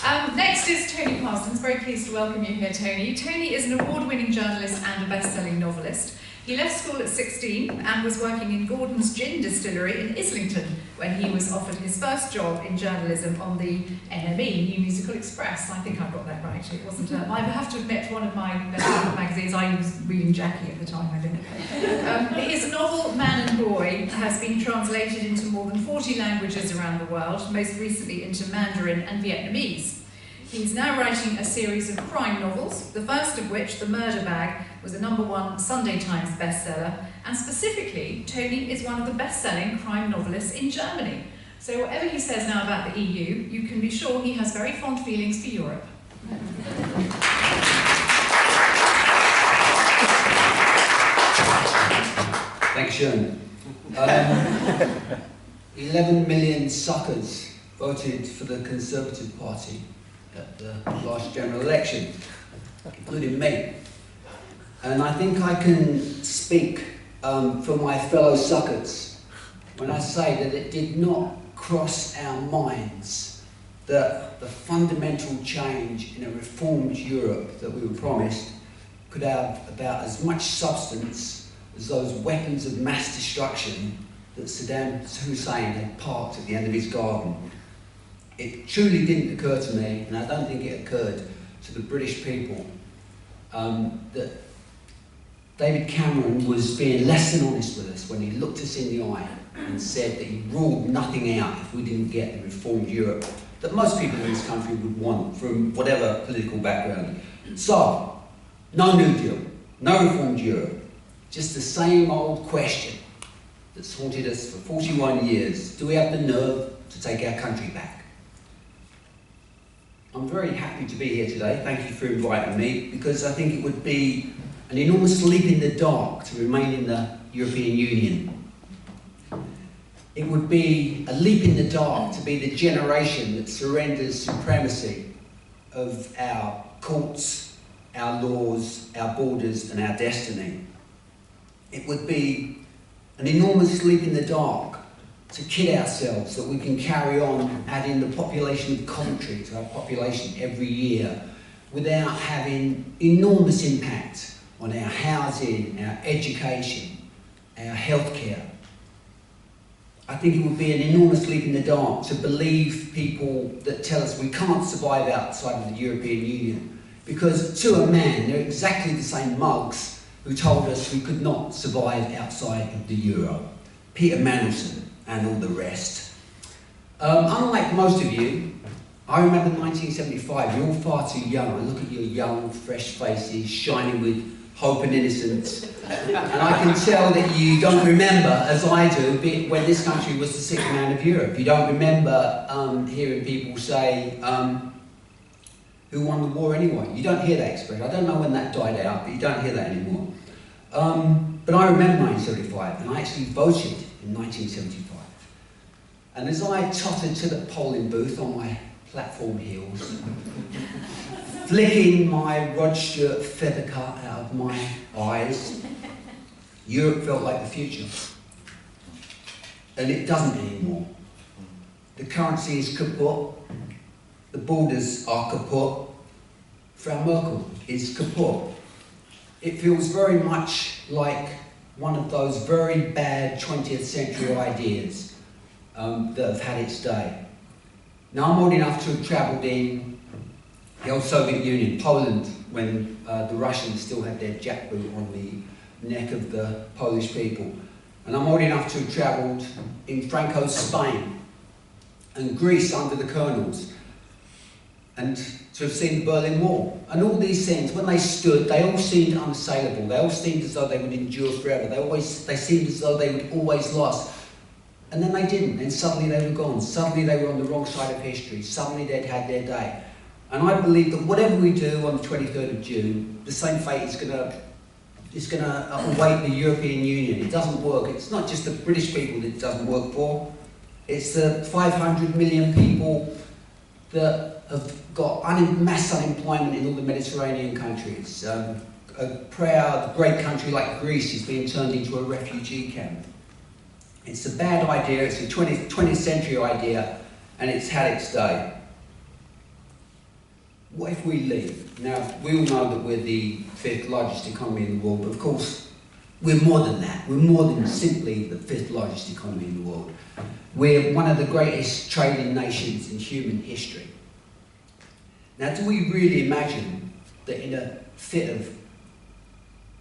Next is Tony Parsons. Very pleased to welcome you here, Tony. Tony is an award-winning journalist and a best-selling novelist. He left school at 16 and was working in Gordon's Gin Distillery in Islington when he was offered his first job in journalism on the NME, New Musical Express. I think I got that right. It wasn't, I have to admit, one of my best magazines. I was reading Jackie at the time, I think. His novel, Man and Boy, has been translated into more than 40 languages around the world, most recently into Mandarin and Vietnamese. He's now writing a series of crime novels, the first of which, The Murder Bag, was a #1 Sunday Times bestseller, and specifically, Tony is one of the best-selling crime novelists in Germany. So whatever he says now about the EU, you can be sure he has very fond feelings for Europe. Thanks, Sharon. 11 million suckers voted for the Conservative Party at the last general election, including me. And I think I can speak for my fellow suckers when I say that it did not cross our minds that the fundamental change in a reformed Europe that we were promised could have about as much substance as those weapons of mass destruction that Saddam Hussein had parked at the end of his garden. It truly didn't occur to me, and I don't think it occurred to the British people, that David Cameron was being less than honest with us when he looked us in the eye and said that he ruled nothing out if we didn't get the reformed Europe that most people in this country would want from whatever political background. So, no New Deal, no reformed Europe, just the same old question that's haunted us for 41 years. Do we have the nerve to take our country back? I'm very happy to be here today. Thank you for inviting me, because I think it would be an enormous leap in the dark to remain in the European Union. It would be a leap in the dark to be the generation that surrenders supremacy of our courts, our laws, our borders, and our destiny. It would be an enormous leap in the dark to kid ourselves that we can carry on adding the population of Coventry to our population every year without having enormous impact on our housing, our education, our healthcare. I think it would be an enormous leap in the dark to believe people that tell us we can't survive outside of the European Union, because to a man, they're exactly the same mugs who told us we could not survive outside of the Euro. Peter Mandelson and all the rest. Unlike most of you, I remember 1975, you're all far too young. I look at your young, fresh faces, shining with hope and innocence, and I can tell that you don't remember, as I do, when this country was the sixth man of Europe. You don't remember hearing people say, who won the war anyway? You don't hear that expression. I don't know when that died out, but you don't hear that anymore. But I remember 1975, and I actually voted in 1975. And as I tottered to the polling booth on my platform heels, flicking my Rod Stewart feather cut out of my eyes, Europe felt like the future. And it doesn't anymore. The currency is kaput, the borders are kaput, Frau Merkel is kaput. It feels very much like one of those very bad 20th century ideas that have had its day. Now, I'm old enough to have travelled in the old Soviet Union, Poland, when the Russians still had their jackboot on the neck of the Polish people. And I'm old enough to have travelled in Franco's Spain and Greece under the colonels, and to have seen the Berlin Wall. And all these things, when they stood, they all seemed unassailable. They all seemed as though they would endure forever. They seemed as though they would always last. And then they didn't, and suddenly they were gone. Suddenly they were on the wrong side of history. Suddenly they'd had their day. And I believe that whatever we do on the 23rd of June, the same fate is going to await the European Union. It doesn't work. It's not just the British people that it doesn't work for. It's the 500 million people that have got mass unemployment in all the Mediterranean countries. A proud, great country like Greece is being turned into a refugee camp. It's a bad idea, it's a 20th century idea, and it's had its day. what if we leave? Now, we all know that we're the 5th largest economy in the world, but of course, we're more than that. We're more than simply the 5th largest economy in the world. We're one of the greatest trading nations in human history. Now, do we really imagine that in a fit of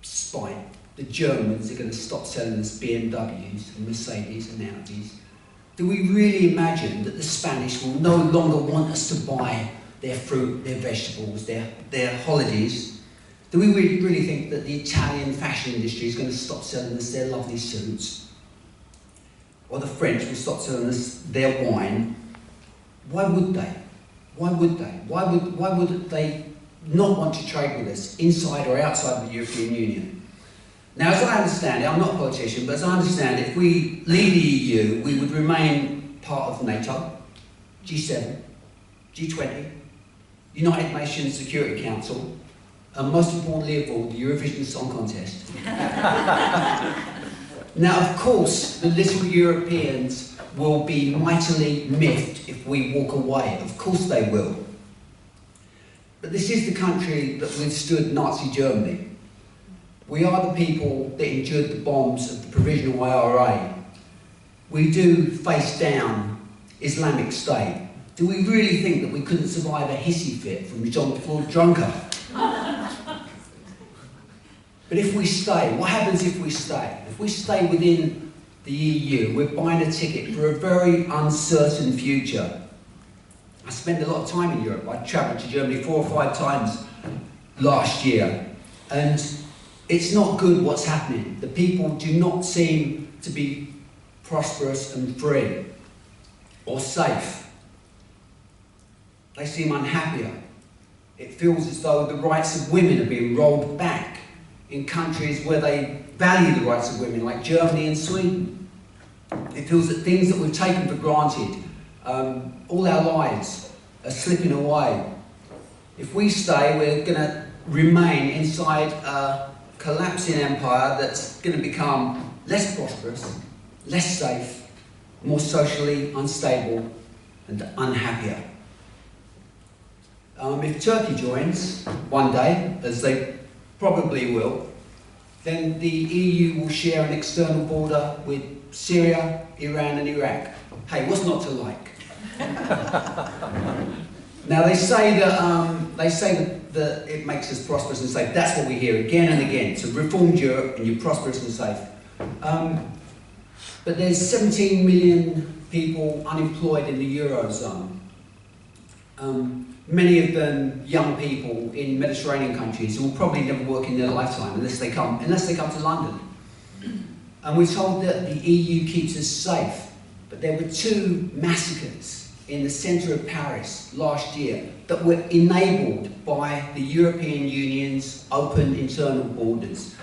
spite, the Germans are going to stop selling us BMWs and Mercedes and Audis? Do we really imagine that the Spanish will no longer want us to buy their fruit, their vegetables, their holidays? Do we really think that the Italian fashion industry is going to stop selling us their lovely suits? Or the French will stop selling us their wine? Why would they? Why would they? Why would they not want to trade with us, inside or outside the European Union? Now, as I understand it, I'm not a politician, but as I understand it, if we leave the EU, we would remain part of NATO, G7, G20, United Nations Security Council, and most importantly of all, the Eurovision Song Contest. Now, of course, the little Europeans will be mightily miffed if we walk away. Of course they will. But this is the country that withstood Nazi Germany. We are the people that endured the bombs of the Provisional IRA. We do face down Islamic State. Do we really think that we couldn't survive a hissy fit from Jean-Claude Juncker? But if we stay, what happens if we stay? If we stay within the EU, we're buying a ticket for a very uncertain future. I spend a lot of time in Europe. I travelled to Germany 4 or 5 times last year, and it's not good what's happening. The people do not seem to be prosperous and free or safe. They seem unhappier. It feels as though the rights of women are being rolled back in countries where they value the rights of women, like Germany and Sweden. It feels that things that we've taken for granted all our lives are slipping away. If we stay, we're going to remain inside a collapsing empire that's going to become less prosperous, less safe, more socially unstable and unhappier. If Turkey joins one day, as they probably will, then the EU will share an external border with Syria, Iran and Iraq. Hey, what's not to like? Now they say that it makes us prosperous and safe. That's what we hear again and again. So reformed Europe and you're prosperous and safe. But there's 17 million people unemployed in the Eurozone. Many of them young people in Mediterranean countries who will probably never work in their lifetime unless they come to London. And we're told that the EU keeps us safe, but there were 2 massacres in the centre of Paris last year that were enabled by the European Union's open internal borders.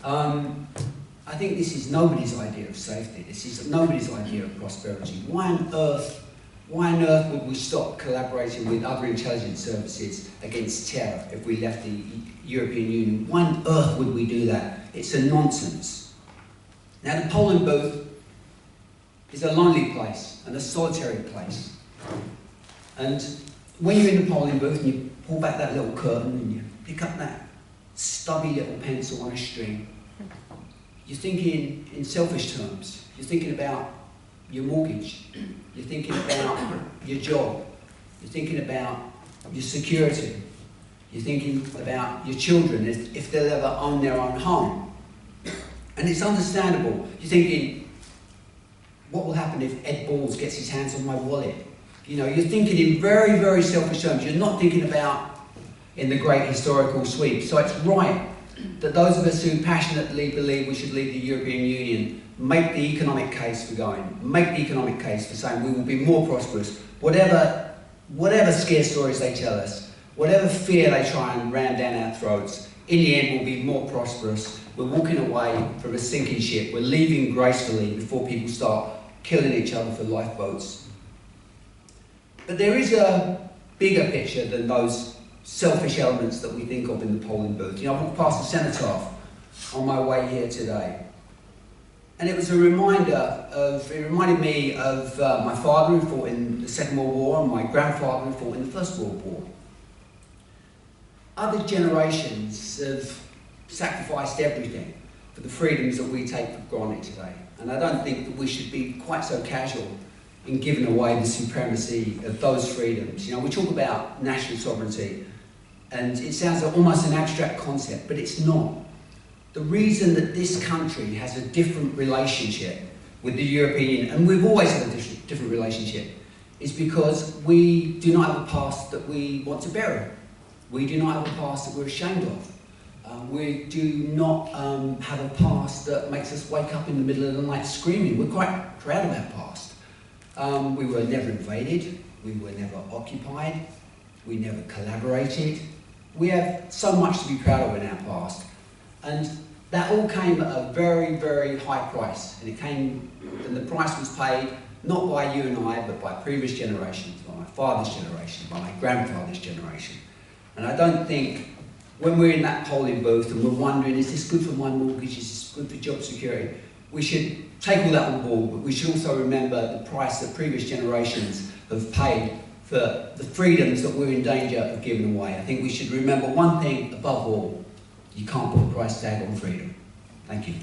I think this is nobody's idea of safety. This is nobody's idea of prosperity. Why on earth would we stop collaborating with other intelligence services against terror if we left the European Union? Why on earth would we do that? It's a nonsense. Now, the polling booth is a lonely place and a solitary place. And when you're in the polling booth and you pull back that little curtain and you pick up that stubby little pencil on a string, you're thinking in selfish terms. You're thinking about your mortgage. You're thinking about your job. You're thinking about your security. You're thinking about your children, if they'll ever own their own home. And it's understandable. You're thinking, what will happen if Ed Balls gets his hands on my wallet? You know, you're thinking in very, very selfish terms. You're not thinking about in the great historical sweep. So it's right that those of us who passionately believe we should leave the European Union make the economic case for going, make the economic case for saying we will be more prosperous. Whatever scare stories they tell us, whatever fear they try and ram down our throats, in the end we'll be more prosperous. We're walking away from a sinking ship. We're leaving gracefully before people start killing each other for lifeboats. But there is a bigger picture than those selfish elements that we think of in the polling booth. You know, I walked past the cenotaph on my way here today. And it was a reminder of, it reminded me of my father who fought in the Second World War and my grandfather who fought in the First World War. other generations have sacrificed everything for the freedoms that we take for granted today. And I don't think that we should be quite so casual in giving away the supremacy of those freedoms. You know, we talk about national sovereignty, and it sounds like almost an abstract concept, but it's not. The reason that this country has a different relationship with the European Union, and we've always had a different relationship, is because we do not have a past that we want to bury. We do not have a past that we're ashamed of. We do not have a past that makes us wake up in the middle of the night screaming. We're quite proud of our past. We were never invaded, we were never occupied, we never collaborated. We have so much to be proud of in our past. And that all came at a very, very high price. And the price was paid not by you and I, but by previous generations, by my father's generation, by my grandfather's generation. And I don't think, when we're in that polling booth and we're wondering, is this good for my mortgage, is this good for job security, we should take all that on board, but we should also remember the price that previous generations have paid for the freedoms that we're in danger of giving away. I think we should remember one thing above all: you can't put a price tag on freedom. Thank you.